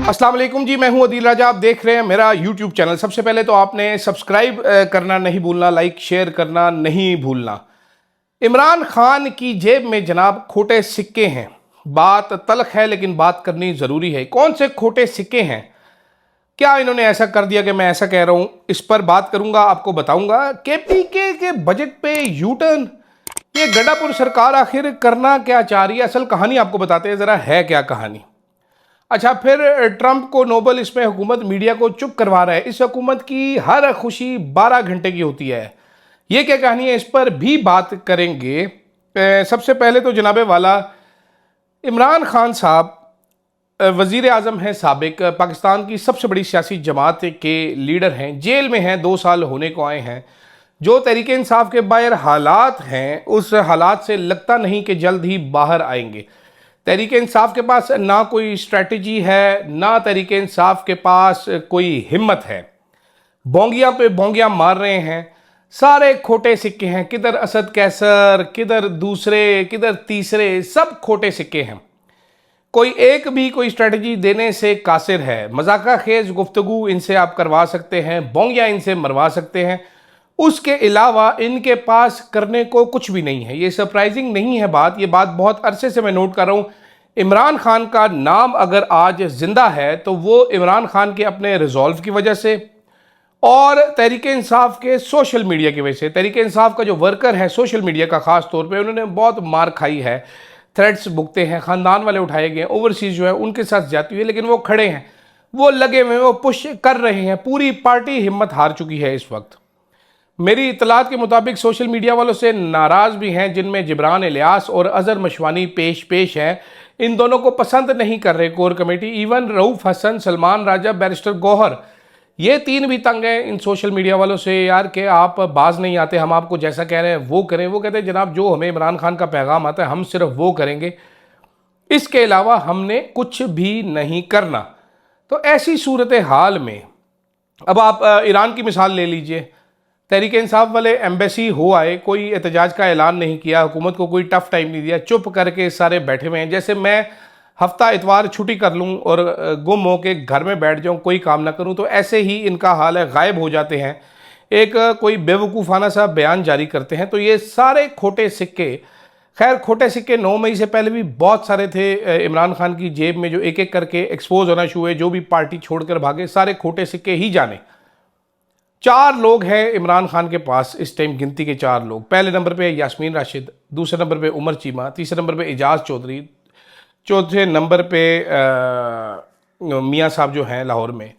अस्सलाम वालेकुम जी, मैं हूं अदील राजा। आप देख रहे हैं मेरा यूट्यूब चैनल। सबसे पहले तो आपने सब्सक्राइब करना नहीं भूलना, लाइक शेयर करना नहीं भूलना। इमरान खान की जेब में जनाब खोटे सिक्के हैं। बात तल्ख है लेकिन बात करनी ज़रूरी है। कौन से खोटे सिक्के हैं? क्या इन्होंने ऐसा कर दिया कि मैं ऐसा कह रहा हूं? इस पर बात करूंगा, आपको बताऊंगा। केपीके के बजट पे यू टर्न, ये गड्ढापुर सरकार आखिर करना क्या चाह रही है? असल कहानी आपको बताते हैं ज़रा, है क्या कहानी। अच्छा, फिर ट्रंप को नोबल, इसमें हुकूमत मीडिया को चुप करवा रहा है। इस हुकूमत की हर खुशी 12 घंटे की होती है। ये क्या कहानी है, इस पर भी बात करेंगे। सबसे पहले तो जनाबे वाला इमरान खान साहब वज़ीर आज़म हैं साबिक, पाकिस्तान की सबसे बड़ी सियासी जमात के लीडर हैं, जेल में हैं, 2 साल होने को आए हैं। जो तहरीक इंसाफ के बाहर हालात हैं, उस हालात से लगता नहीं कि जल्द ही बाहर आएंगे। तहरीक इंसाफ के पास ना कोई स्ट्रैटेजी है, ना तहरीक इंसाफ के पास कोई हिम्मत है। बोंगियां पे बोंगियां मार रहे हैं। सारे खोटे सिक्के हैं, किधर असद कैसर, किधर दूसरे, किधर तीसरे, सब खोटे सिक्के हैं। कोई एक भी कोई स्ट्रैटेजी देने से कासिर है। मजाका खेज गुफ्तगू इनसे आप करवा सकते हैं, बोंगियां इनसे मरवा सकते हैं, उसके अलावा इनके पास करने को कुछ भी नहीं है। ये सरप्राइजिंग नहीं है बात, ये बात बहुत अरसे से मैं नोट कर रहा हूँ। इमरान खान का नाम अगर आज जिंदा है तो वो इमरान खान के अपने रिजॉल्व की वजह से और तहरीक इंसाफ के सोशल मीडिया की वजह से। तहरीक इंसाफ का जो वर्कर है सोशल मीडिया का, ख़ास तौर पे उन्होंने बहुत मार खाई है, थ्रेट्स भुगते हैं, ख़ानदान वाले उठाए गए, ओवरसीज़ जो है उनके साथ जाती हुई है, लेकिन वो खड़े हैं, वो लगे हुए हैं, वो पुश कर रहे हैं। पूरी पार्टी हिम्मत हार चुकी है इस वक्त। मेरी इतलात के मुताबिक सोशल मीडिया वालों से नाराज़ भी हैं, जिनमें जिब्रान इलियास और अजहर मशवानी पेश हैं। इन दोनों को पसंद नहीं कर रहे core committee. Even Rauf Hasan, Salman Raja, barrister Gohar, ये 3 भी तंग हैं इन सोशल मीडिया वालों से, यार कि आप बाज नहीं आते, हम आपको जैसा कह रहे हैं वो करें। वो कहते हैं जनाब जो हमें इमरान खान का पैगाम आता है हम सिर्फ वो करेंगे, इसके अलावा हमने कुछ भी नहीं करना। तो ऐसी सूरत हाल में अब आप ईरान की मिसाल ले लीजिए। तहरीक इंसाफ वाले एम्बेसी हो आए, कोई एहतजाज का ऐलान नहीं किया, हुकूमत को कोई टफ टाइम नहीं दिया, चुप करके सारे बैठे हुए हैं। जैसे मैं हफ्ता इतवार छुट्टी कर लूँ और गुम हो के घर में बैठ जाऊँ, कोई काम ना करूँ, तो ऐसे ही इनका हाल है, गायब हो जाते हैं, एक कोई बेवकूफ़ाना सा बयान जारी करते हैं। तो ये सारे खोटे सिक्के, खैर खोटे सिक्के 9 मई से पहले भी बहुत सारे थे इमरान खान की जेब में, जो एक एक करके एक्सपोज होना शुरू हुए। जो भी पार्टी छोड़कर भागे, सारे खोटे सिक्के ही जाने। 4 लोग हैं इमरान खान के पास इस टाइम, गिनती के 4 लोग। पहले नंबर पे यास्मीन राशिद, दूसरे नंबर पे उमर चीमा, तीसरे नंबर पे एजाज चौधरी, चौथे नंबर पे मियाँ साहब जो हैं लाहौर में।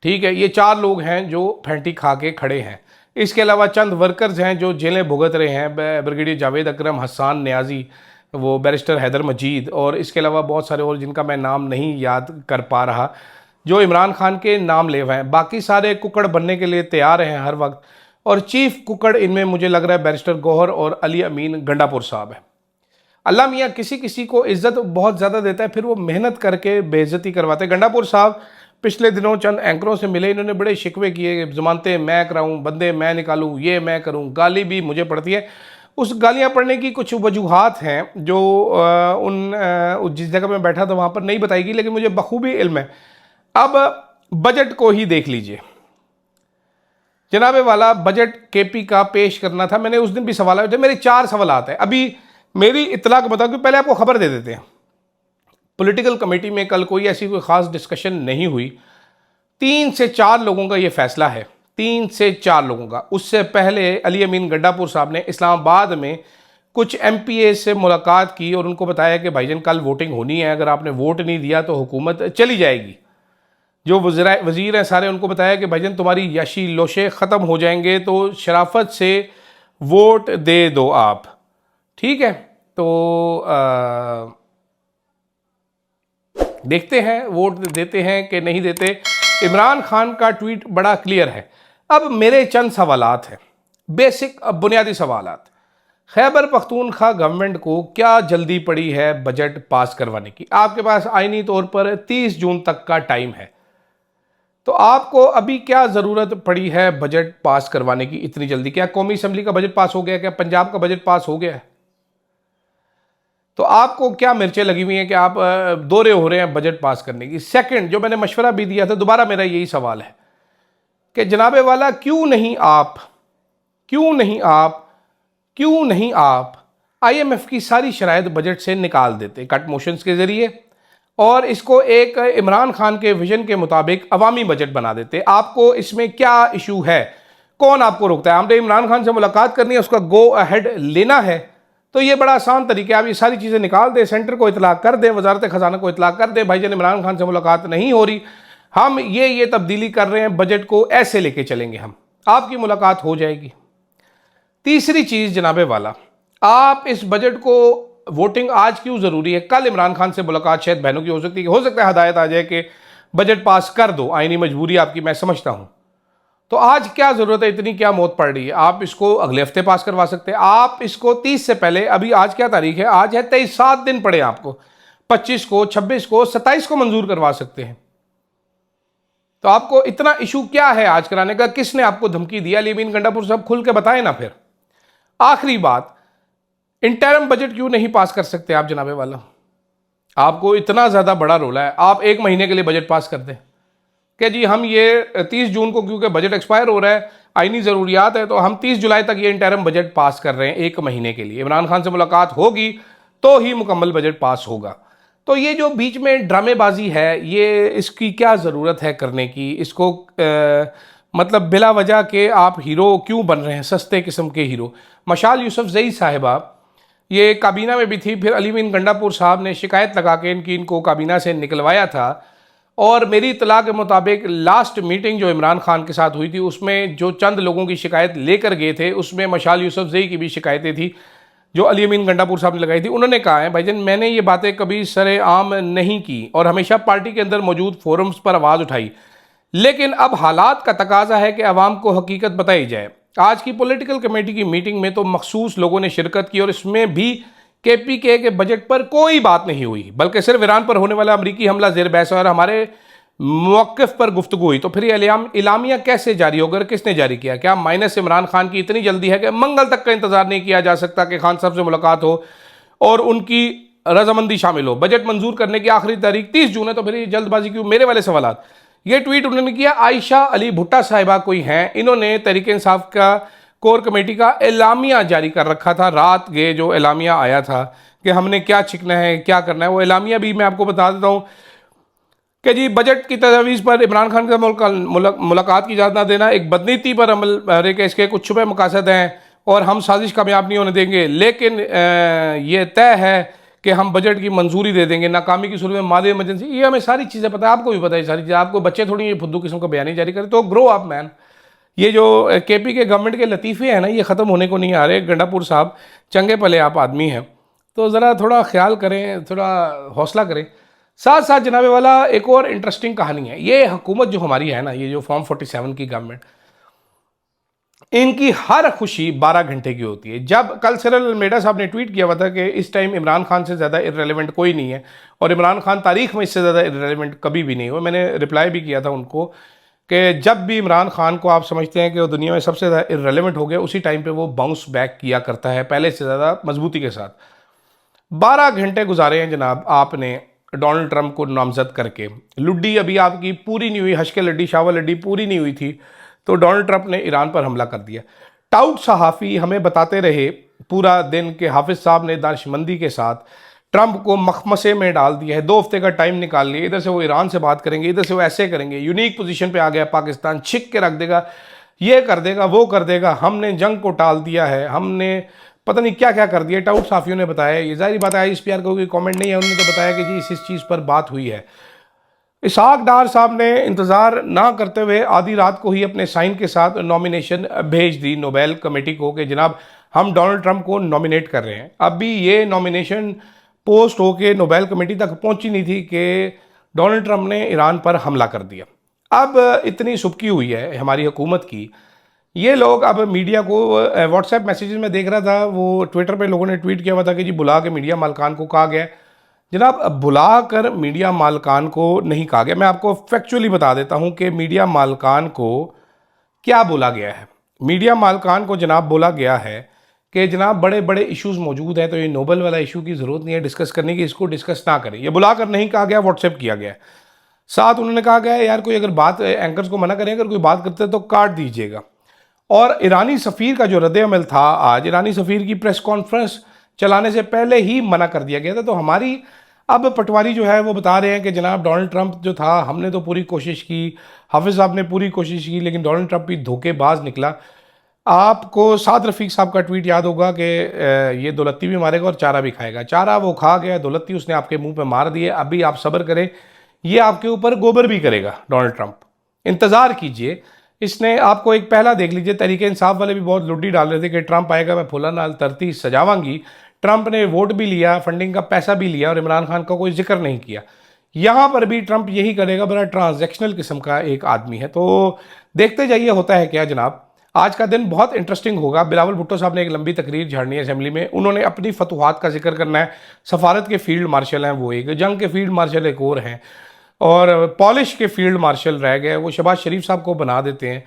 ठीक है, ये 4 लोग हैं जो फैंटी खा के खड़े हैं। इसके अलावा चंद वर्कर्स हैं जो जेलें भुगत रहे हैं, ब्रिगेडियर जावेद अकरम, हसन न्याजी, वो बैरिस्टर हैदर मजीद, और इसके अलावा बहुत सारे और जिनका मैं नाम नहीं याद कर पा रहा, जो इमरान खान के नाम ले हुए हैं। बाकी सारे कुकड़ बनने के लिए तैयार हैं हर वक्त, और चीफ कुकड़ इनमें मुझे लग रहा है बैरिस्टर गौहर और अली अमीन गंडापुर साहब है। अल्लाह मियाँ किसी किसी को इज्जत बहुत ज़्यादा देता है, फिर वो मेहनत करके बेइज्जती करवाते हैं। गंडापुर साहब पिछले दिनों चंद एंकरों से मिले, इन्होंने बड़े शिकवे किए, ज़मानतें मैं कराऊँ, बंदे मैं निकालूँ, ये मैं करूँ, गाली भी मुझे पड़ती है। उस गालियाँ पढ़ने की कुछ वजूहात हैं जो जिस जगह मैं बैठा था वहाँ पर नहीं बताएगी, लेकिन मुझे बखूबी इल्म है। अब बजट को ही देख लीजिए जनाबे वाला, बजट केपी का पेश करना था। मैंने उस दिन भी सवाल थे, मेरे 4 सवाल हैं। अभी मेरी इत्तला को बताओ कि पहले आपको खबर दे देते हैं, पॉलिटिकल कमेटी में कल कोई ऐसी कोई ख़ास डिस्कशन नहीं हुई। 3 से 4 लोगों का ये फैसला है, 3 से 4 लोगों का। उससे पहले अली अमीन गंडापुर साहब ने इस्लामाबाद में कुछ MPA से मुलाकात की और उनको बताया कि भाईजान कल वोटिंग होनी है, अगर आपने वोट नहीं दिया तो हुकूमत चली जाएगी। जो वज़ीर हैं सारे, उनको बताया कि भाईजान तुम्हारी याशी लोशे ख़त्म हो जाएंगे, तो शराफत से वोट दे दो आप। ठीक है, तो देखते हैं वोट देते हैं कि नहीं देते। इमरान खान का ट्वीट बड़ा क्लियर है। अब मेरे चंद सवालात हैं, बेसिक बुनियादी सवालात। खैबर पख्तूनख्वा गवर्नमेंट को क्या जल्दी पड़ी है बजट पास करवाने की? आपके पास आईनी तौर पर 30 जून तक का टाइम है, तो आपको अभी क्या ज़रूरत पड़ी है बजट पास करवाने की इतनी जल्दी? क्या कौमी असम्बली का बजट पास हो गया? क्या पंजाब का बजट पास हो गया है? तो आपको क्या मिर्चें लगी हुई हैं कि आप दौरे हो रहे हैं बजट पास करने की? सेकंड, जो मैंने मशवरा भी दिया था, दोबारा मेरा यही सवाल है कि जनाबे वाला क्यों नहीं आप IMF की सारी शराइत बजट से निकाल देते कट मोशंस के जरिए, और इसको एक इमरान खान के विजन के मुताबिक अवामी बजट बना देते? आपको इसमें क्या इशू है? कौन आपको रोकता है? हमने इमरान खान से मुलाकात करनी है, उसका गो अहेड लेना है, तो ये बड़ा आसान तरीका है। आप ये सारी चीज़ें निकाल दें, सेंटर को इतला कर दें, वजारत खजाना को इतला कर दें, भाईजान इमरान खान से मुलाकात नहीं हो रही, हम ये तब्दीली कर रहे हैं, बजट को ऐसे लेके चलेंगे हम, आपकी मुलाकात हो जाएगी। तीसरी चीज़ जनाबे वाला, आप इस बजट को, वोटिंग आज क्यों ज़रूरी है? कल इमरान खान से मुलाकात शायद बहनों की हो सकता है हदायत आ जाए कि बजट पास कर दो, आईनी मजबूरी आपकी, मैं समझता हूं। तो आज क्या ज़रूरत है, इतनी क्या मौत पड़ रही है? आप इसको अगले हफ्ते पास करवा सकते हैं। आप इसको 30 से पहले, अभी आज क्या तारीख है? आज है 23, 7 दिन पड़े आपको, 25 को, 26 को, 27 को मंजूर करवा सकते हैं। तो आपको इतना इशू क्या है आज कराने का? किसने आपको धमकी दिया? अली अमीन गंडापुर साहब खुल के बताएं ना। फिर आखिरी बात, इंटरम बजट क्यों नहीं पास कर सकते आप जनाबे वाला? आपको इतना ज़्यादा बड़ा रोला है, आप 1 महीने के लिए बजट पास कर दें कि जी हम ये 30 जून को, क्योंकि बजट एक्सपायर हो रहा है, आईनी ज़रूरियात है, तो हम 30 जुलाई तक ये इंटरम बजट पास कर रहे हैं 1 महीने के लिए। इमरान खान से मुलाकात होगी तो ही मुकम्मल बजट पास होगा। तो ये जो बीच में ड्रामेबाजी है, ये इसकी क्या ज़रूरत है करने की? इसको मतलब बिला वजह के आप हीरो क्यों बन रहे हैं, सस्ते किस्म के हीरो? मशाल यूसुफजई साहिबा ये काबीना में भी थी, फिर अली अमीन गंडापुर साहब ने शिकायत लगा के इनको काबीना से निकलवाया था, और मेरी इतला के मुताबिक लास्ट मीटिंग जो इमरान खान के साथ हुई थी, उसमें जो चंद लोगों की शिकायत लेकर गए थे, उसमें मशाल यूसुफजई की भी शिकायतें थी जो अली अमीन गंडापुर साहब ने लगाई थी। उन्होंने कहा है भाईजान मैंने ये बातें कभी सरेआम नहीं की और हमेशा पार्टी के अंदर मौजूद फोरम्स पर आवाज़ उठाई, लेकिन अब हालात का तकाजा है कि अवाम को हकीकत बताई जाए। आज की पॉलिटिकल कमेटी की मीटिंग में तो मखसूस लोगों ने शिरकत की और इसमें भी KPK के बजट पर कोई बात नहीं हुई, बल्कि सिर्फ ईरान पर होने वाला अमरीकी हमला ज़ेर बहस और हमारे मौक़िफ़ पर गुफ्तगू हुई। तो फिर ये इलामिया कैसे जारी होगा? किसने जारी किया? क्या माइनस इमरान खान की इतनी जल्दी है कि मंगल तक का इंतजार नहीं किया जा सकता कि खान साहब से मुलाकात हो और उनकी रजामंदी शामिल हो? बजट मंजूर करने की आखिरी तारीख 30 जून है, तो फिर ये जल्दबाजी क्यों? मेरे वाले सवाल। ये ट्वीट उन्होंने किया, आयशा अली भुट्टा साहिबा कोई हैं, इन्होंने तहरीक इंसाफ का कोर कमेटी का एलामिया जारी कर रखा था। रात के जो एलामिया आया था कि हमने क्या छिकना है, क्या करना है, वो एलामिया भी मैं आपको बता देता हूँ कि जी बजट की तजवीज़ पर इमरान खान के मुलाकात की इजाज़त न देना एक बदनीति पर अमल के इसके कुछ छुपे मकासद हैं और हम साजिश कामयाब नहीं होने देंगे, लेकिन ये तय है कि हम बजट की मंजूरी दे देंगे। नाकामी की सूरत में माली इमरजेंसी, ये हमें सारी चीज़ें पता है, आपको भी पता है सारी चीज़ें। आपको बच्चे थोड़ी ये फुद्दू किस्म का बयानी जारी करें, तो ग्रो अप मैन। ये जो KP के गवर्नमेंट के लतीफ़े हैं ना, ये ख़त्म होने को नहीं आ रहे। गंडापुर साहब चंगे भले आप आदमी हैं, तो ज़रा थोड़ा ख्याल करें, थोड़ा हौसला करें। साथ साथ जनाबे वाला एक और इंटरेस्टिंग कहानी है, ये हुकूमत जो हमारी है ना, ये जो फॉर्म 47 की गवर्नमेंट, इनकी हर खुशी 12 घंटे की होती है। जब कल सिरल अलमेडा साहब ने ट्वीट किया हुआ था कि इस टाइम इमरान खान से ज़्यादा इररेलेवेंट कोई नहीं है और इमरान खान तारीख में इससे ज़्यादा इररेलेवेंट कभी भी नहीं हुआ, मैंने रिप्लाई भी किया था उनको कि जब भी इमरान खान को आप समझते हैं कि वो दुनिया में सबसे ज़्यादा इररेलेवेंट हो गया, उसी टाइम पे वो बाउंस बैक किया करता है पहले से ज़्यादा मजबूती के साथ। 12 घंटे गुजारे हैं जनाब आपने डोनाल्ड ट्रंप को नामजद करके। लुड्डी अभी आपकी पूरी नहीं हुई, हश्के लड्डी शावा लड्डी पूरी नहीं हुई थी, तो डोनाल्ड ट्रंप ने ईरान पर हमला कर दिया। टाउट सहाफ़ी हमें बताते रहे पूरा दिन कि हाफिज़ साहब ने दानिशमंदी के साथ ट्रंप को मखमसे में डाल दिया है। 2 हफ्ते का टाइम निकाल लिया, इधर से वो ईरान से बात करेंगे, इधर से वो ऐसे करेंगे, यूनिक पोजीशन पे आ गया पाकिस्तान, छिक के रख देगा, ये कर देगा, वो कर देगा, हमने जंग को टाल दिया है, हमने पता नहीं क्या क्या कर दिया। टाउट साफियों ने बताया, ये जाहिर बात है ISPR को कोई कमेंट नहीं है, उन्होंने तो बताया कि जी इस चीज़ पर बात हुई है। इसहाक डार साहब ने इंतज़ार ना करते हुए आधी रात को ही अपने साइन के साथ नॉमिनेशन भेज दी नोबेल कमेटी को कि जनाब हम डोनाल्ड ट्रंप को नॉमिनेट कर रहे हैं। अभी ये नॉमिनेशन पोस्ट होके नोबेल कमेटी तक पहुंची नहीं थी कि डोनाल्ड ट्रंप ने ईरान पर हमला कर दिया। अब इतनी सुबकी हुई है हमारी हुकूमत की, ये लोग अब मीडिया को व्हाट्सएप मैसेजेस में देख रहा था, वो ट्विटर पे लोगों ने ट्वीट किया हुआ था कि जी बुला के मीडिया मालकान को कहा गया। जनाब बुला कर मीडिया मालकान को नहीं कहा गया, मैं आपको फैक्चुअली बता देता हूं कि मीडिया मालकान को क्या बोला गया है। मीडिया मालकान को जनाब बोला गया है कि जनाब बड़े बड़े इश्यूज मौजूद हैं, तो ये नोबल वाला इशू की ज़रूरत नहीं है डिस्कस करने की, इसको डिस्कस ना करें। ये बुलाकर नहीं कहा गया, व्हाट्सएप किया गया। साथ उन्होंने कहा गया यार कोई अगर बात, एंकर्स को मना करें अगर कोई बात करते तो काट दीजिएगा। और ईरानी सफ़ीर का जो रद्द-ए-अमल था आज, ईरानी सफ़ीर की प्रेस कॉन्फ्रेंस चलाने से पहले ही मना कर दिया गया था। तो हमारी अब पटवारी जो है वो बता रहे हैं कि जनाब डोनाल्ड ट्रंप जो था, हमने तो पूरी कोशिश की, हाफिज़ साहब ने पूरी कोशिश की, लेकिन डोनाल्ड ट्रंप भी धोखेबाज निकला। आपको साद रफ़ीक साहब का ट्वीट याद होगा कि ये दौलती भी मारेगा और चारा भी खाएगा। चारा वो खा गया, दौलती उसने आपके मुंह पे मार दिए। अभी आप सब्र करें, ये आपके ऊपर गोबर भी करेगा डोनाल्ड ट्रंप, इंतज़ार कीजिए। इसने आपको एक पहला देख लीजिए, तरीके इंसाफ वाले भी बहुत लुड्डी डाल रहे थे कि ट्रंप आएगा मैं फुला नाल तरती सजावांगी। ट्रंप ने वोट भी लिया, फंडिंग का पैसा भी लिया और इमरान खान का कोई जिक्र नहीं किया। यहाँ पर भी ट्रंप यही करेगा, बड़ा ट्रांजैक्शनल किस्म का एक आदमी है। तो देखते जाइए होता है क्या जनाब। आज का दिन बहुत इंटरेस्टिंग होगा। बिलावल भुट्टो साहब ने एक लंबी तकरीर झाड़नी है असेंबली में, उन्होंने अपनी फतूहात का जिक्र करना है। सफारत के फील्ड मार्शल हैं वो एक, जंग के फील्ड मार्शल एक और हैं, और पॉलिश के फील्ड मार्शल रह गए, वो शहबाज शरीफ साहब को बना देते हैं।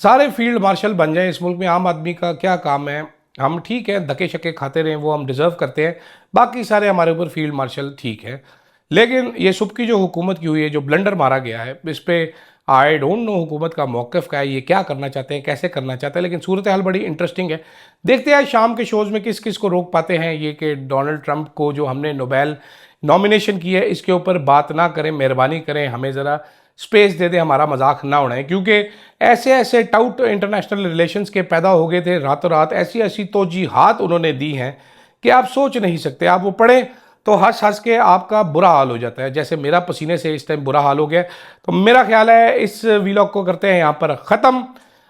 सारे फील्ड मार्शल बन जाए इस मुल्क में, आम आदमी का क्या काम है। हम ठीक है धक्के शक्के खाते रहें, वो हम डिज़र्व करते हैं, बाकी सारे हमारे ऊपर फील्ड मार्शल ठीक है। लेकिन ये सुबह की जो हुकूमत की हुई है, जो ब्लंडर मारा गया है, इस पर आई डोंट नो हुकूमत का मौक़िफ़ क्या है, ये क्या करना चाहते हैं, कैसे करना चाहते हैं। लेकिन सूरत हाल बड़ी इंटरेस्टिंग है। देखते हैं शाम के शोज़ में किस किस को रोक पाते हैं ये कि डोनाल्ड ट्रंप को जो हमने नोबेल नॉमिनेशन की है इसके ऊपर बात ना करें, मेहरबानी करें, हमें ज़रा स्पेस दे दें, हमारा मजाक ना उड़ाएं। क्योंकि ऐसे ऐसे टाउट इंटरनेशनल रिलेशंस के पैदा हो गए थे रातों रात, ऐसी ऐसी तोजीहात उन्होंने दी हैं कि आप सोच नहीं सकते। आप वो पढ़ें तो हंस हंस के आपका बुरा हाल हो जाता है, जैसे मेरा पसीने से इस टाइम बुरा हाल हो गया। तो मेरा ख्याल है इस वीलॉग को करते हैं यहाँ पर ख़त्म।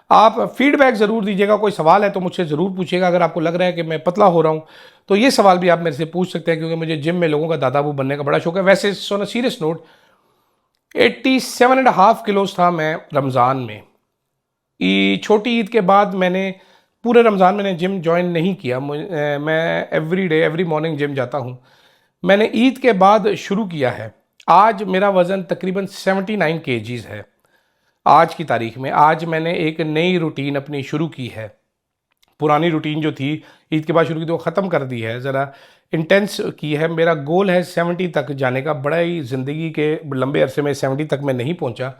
आप फीडबैक ज़रूर दीजिएगा, कोई सवाल है तो मुझसे ज़रूर पूछिएगा। अगर आपको लग रहा है कि मैं पतला हो रहा हूँ तो ये सवाल भी आप मेरे से पूछ सकते हैं, क्योंकि मुझे जिम में लोगों का दादाबू बनने का बड़ा शौक है। वैसे सोना सीरियस नोट, 87.5 किलोज था मैं रमज़ान में। छोटी ईद के बाद मैंने पूरे रमज़ान मैंने जिम ज्वाइन नहीं किया। मैं every day every morning gym जाता हूँ। मैंने ईद के बाद शुरू किया है। आज मेरा वज़न तकरीबन 79 केजीज़ है आज की तारीख में। आज मैंने एक नई रूटीन अपनी शुरू की है। पुरानी रूटीन जो थी ईद के बाद शुरू की तो ख़त्म कर दी है, ज़रा इंटेंस की है। मेरा गोल है 70 तक जाने का। बड़ा ही ज़िंदगी के लंबे अरसे में 70 तक मैं नहीं पहुंचा।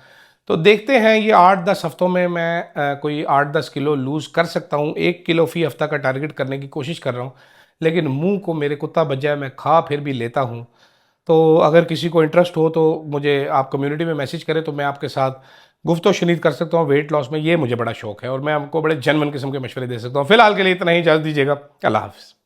तो देखते हैं ये 8-10 हफ्तों में मैं कोई 8-10 किलो लूज़ कर सकता हूँ। 1 किलो फ़ी हफ्ता का टारगेट करने की कोशिश कर रहा हूँ, लेकिन मुंह को मेरे कुत्ता बच जाए, मैं खा फिर भी लेता हूँ। तो अगर किसी को इंटरेस्ट हो तो मुझे आप कम्युनिटी में मैसेज करें, तो मैं आपके साथ गुफ्तो शनीद कर सकता हूँ वेट लॉस में। ये मुझे बड़ा शौक है और मैं आपको बड़े जेन्युइन किस्म के मशवरे दे सकता हूँ। फिलहाल के लिए इतना ही, इजाज़त दीजिएगा। अल्लाह हाफ़िज़।